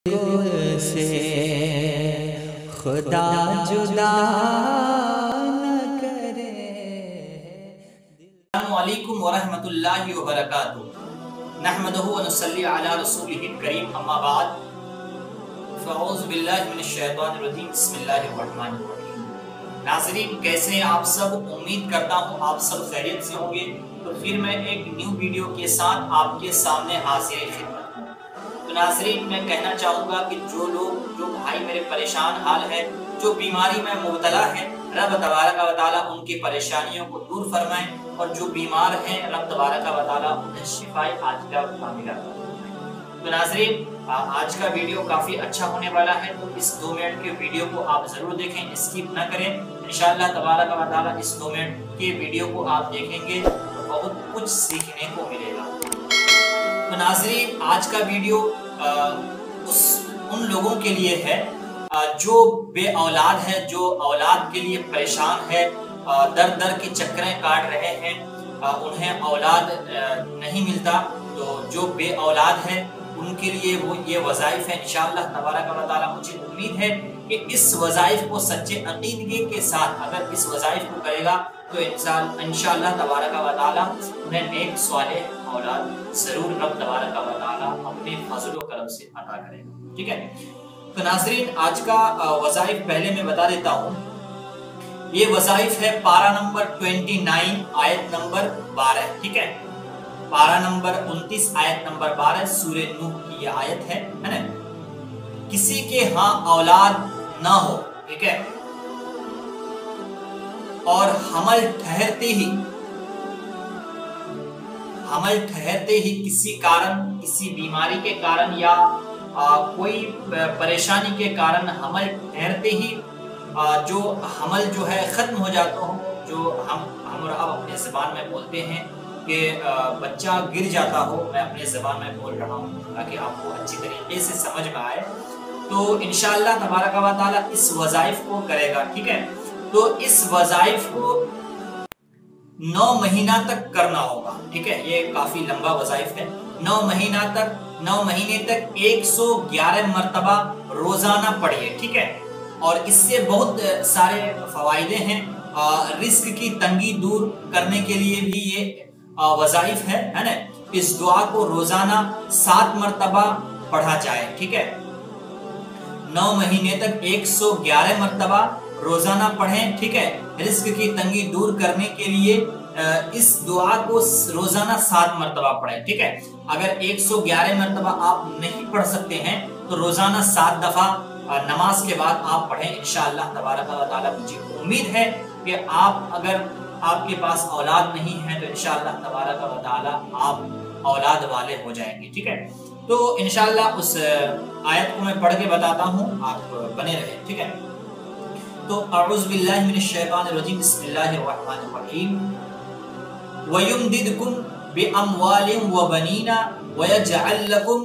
سے خدا جدا نہ کرے۔ السلام علیکم ورحمۃ اللہ وبرکاتہ۔ نحمدہ ونصلی علی رسولہ الکریم، اما بعد فاعوذ باللہ من الشیطان الرجیم، بسم اللہ الرحمن الرحیم۔ ناظرین کیسے ہیں آپ سب؟ امید کرتا ہوں آپ سب خیریت سے ہوں گے۔ تو پھر میں ایک نیو ویڈیو کے ساتھ آپ کے سامنے حاضر خدمت ہوں۔ تو ناظرین میں کہنا چاہوں گا کہ جو بھائی میرے پریشان حال ہے، جو بیماری میں مبتلا ہے، رب تبارک و تعالیٰ ان کی پریشانیوں کو دور فرمائیں، اور جو بیمار ہیں رب تبارک و تعالیٰ انہیں شفائے عاجلہ کاملہ عطا فرمائیں۔ تو ناظرین آج کا ویڈیو کافی اچھا ہونے والا ہے، تو اس 2 منٹ کے ویڈیو کو آپ ضرور دیکھیں، اسکپ نہ کریں۔ انشاءاللہ تبارک و تعالیٰ اس 2 منٹ کے ویڈیو کو آپ دیکھیں گے تو بہت کچھ سیکھنے کو ملے گا۔ تو ناظرین آج کا ویڈیو ان لوگوں کے لیے ہے جو بے اولاد ہے، جو اولاد کے لیے پریشان ہے، در در کی چکریں کاٹ رہے ہیں، انہیں اولاد نہیں ملتا۔ تو جو بے اولاد ہے ان کے لیے وہ یہ وظائف ہے۔ انشاءاللہ تبارک و تعالیٰ مجھے امید ہے کہ اس وظائف کو سچے عقیدے کے ساتھ اگر اس وظائف کو کرے گا تو انشاءاللہ تبارک و تعالیٰ انہیں نیک صالح اولاد ضرور رب تبارک و تعالیٰ اپنے فضل و کرم سے عطا کرے گا، ٹھیک ہے۔ تو ناظرین آج کا وظائف پہلے میں بتا دیتا ہوں۔ یہ وظائف ہے پارہ نمبر 29 آیت نمبر 12، ٹھیک ہے۔ پارہ نمبر 29 آیت نمبر 12 سورہ نوح کی یہ آیت ہے نا۔ کسی کے ہاں اولاد نہ ہو، ٹھیک ہے، اور حمل ٹھہرتے ہی کسی کارن، کسی بیماری کے کارن یا کوئی پریشانی کے کارن حمل ٹھہرتے ہی جو حمل جو ہے ختم ہو جاتا ہو، جو ہم اب اپنے زبان میں بولتے ہیں کہ بچہ گر جاتا ہو، میں اپنے زبان میں بول رہا ہوں تاکہ آپ کو اچھی طریقے سے سمجھ میں آئے۔ تو انشاءاللہ تبارک و تعالیٰ اس وظائف کو کرے گا، ٹھیک ہے۔ تو اس وظائف کو 9 مہینہ تک کرنا ہوگا، ٹھیک ہے۔ یہ کافی لمبا وظائف ہے۔ 9 مہینے تک 111 مرتبہ روزانہ پڑھیے، ٹھیک ہے۔ اور اس سے بہت سارے فوائدے ہیں۔ رزق کی تنگی دور کرنے کے لیے بھی یہ وظائف ہے نا۔ اس دعا کو روزانہ 7 مرتبہ پڑھا جائے، ٹھیک ہے۔ 9 مہینے تک 111 مرتبہ روزانہ پڑھیں، ٹھیک ہے۔ رزق کی تنگی دور کرنے کے لیے اس دعا کو روزانہ 7 مرتبہ پڑھیں، ٹھیک ہے۔ اگر 111 مرتبہ آپ نہیں پڑھ سکتے ہیں تو روزانہ 7 دفعہ نماز کے بعد آپ پڑھیں۔ انشاءاللہ تبارک و تعالیٰ مجھے امید ہے کہ اگر آپ کے پاس اولاد نہیں ہے تو انشاءاللہ تبارک و تعالیٰ آپ اولاد والے ہو جائیں گے، ٹھیک ہے۔ تو انشاءاللہ اس آیت کو میں پڑھ کے بتاتا ہوں، آپ بنے رہیں، ٹھیک ہے۔ تو اعوذ باللہ من الشیطان الرجیم، بسم اللہ الرحمن الرحیم۔ وَيُمْدِدْكُمْ بِأَمْوَالٍ وَبَنِينَ وَيَجْعَلْ لَكُمْ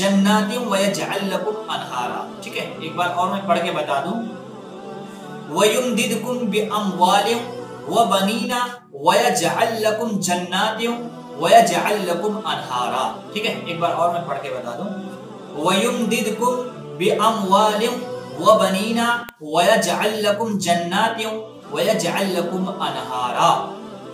جنات وَيَجْعَلْ لَكُمْ أَنْهَارًا، ٹھیک ہے۔ ایک بار اور میں پڑھ کے بتا دوں۔ وَيُمْدِدْكُمْ بِأَمْوَالٍ وَبَنِينَ وَيَجْعَلْ لَكُمْ جَنَّاتٍ وَيَجْعَلْ لَكُمْ أَنْهَارًا، ٹھیک ہے۔ ایک بار اور میں پڑھ کے بتا دوں۔ وَيُمْدِدْكُمْ بِأَمْوَالٍ وَبَنِينَ وَيَجْعَلْ لَكُمْ جَنَّاتٍ وَيَجْعَلْ لَكُمْ أَنْهَارًا۔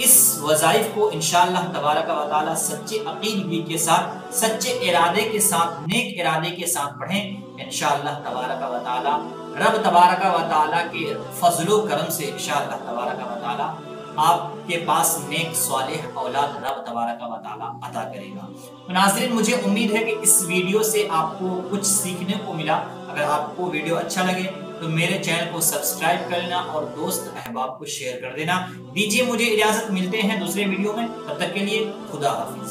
اس وظائف کو انشاءاللہ تبارک و تعالیٰ سچے عقیدے کے ساتھ، سچے ارادے کے ساتھ، نیک ارادے کے ساتھ پڑھیں۔ انشاءاللہ تبارک و تعالیٰ رب تبارک و تعالیٰ کے فضل و کرم سے انشاءاللہ تبارک و تعالیٰ آپ کے پاس نیک صالح اولاد رب تبارک و تعالیٰ عطا کرے گا۔ ناظرین مجھے امید ہے کہ اس ویڈیو سے آپ کو کچھ سیکھنے کو ملا۔ اگر آپ کو ویڈیو اچھا لگے تو میرے چینل کو سبسکرائب کر لینا اور دوست احباب کو شیئر کر دینا۔ دیجیے مجھے اجازت، ملتے ہیں دوسرے ویڈیو میں، تب تک کے لیے خدا حافظ۔